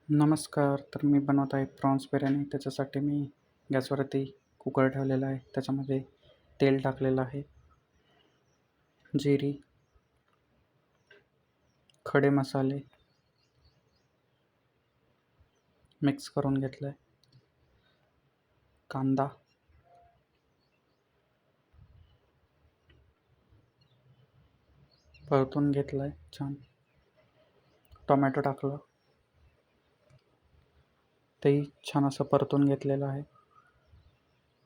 नमस्कार. तर मी बनवत आहे प्रॉन्स बिर्याणी. त्याच्यासाठी मी गॅसवरती कुकर ठेवलेला आहे. त्याच्यामध्ये तेल टाकलेलं आहे, जिरी, खडे मसाले मिक्स करून घेतलं आहे, कांदा, परतून घेतला आहे छान, टोमॅटो टाकलं, तेही छान असं परतून घेतलेलं आहे.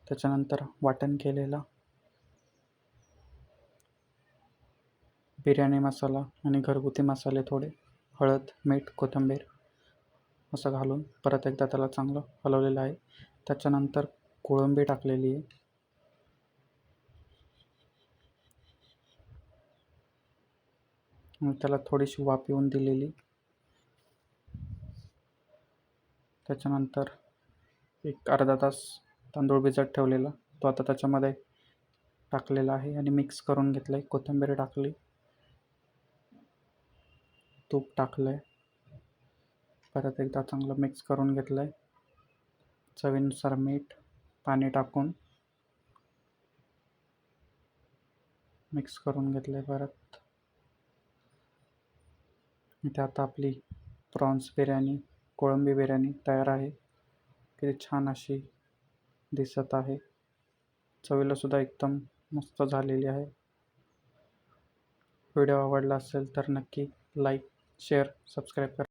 त्याच्यानंतर वाटण केलेला बिर्याणी मसाला आणि घरगुती मसाले थोडे, हळद, मीठ, कोथिंबीर असं घालून परत एकदा त्याला चांगलं हलवलेलं आहे. त्याच्यानंतर कोळंबी टाकलेली आहे. त्याला थोडीशी वाफ येऊन दिलेली. त्याच्यानंतर एक अर्धा तास तांदूळ भिजत ठेवलेला तो आता त्याच्यामध्ये टाकलेला आहे आणि मिक्स करून घेतलं आहे. कोथिंबीर टाकली, तूप टाकलं आहे, परत एकदा चांगलं मिक्स करून घेतलं आहे. चवीनुसार मीठ, पाणी टाकून मिक्स करून घेतलं आहे. परत इथे आता आपली प्रॉन्स बिर्याणी, कोळंबी बिर्याणी तयार आहे. किती छान अशी दिसत आहे. चवीला सुद्धा एकदम मस्त झालेली आहे. व्हिडिओ आवडला असेल तर नक्की लाईक, शेअर, सबस्क्राईब करा.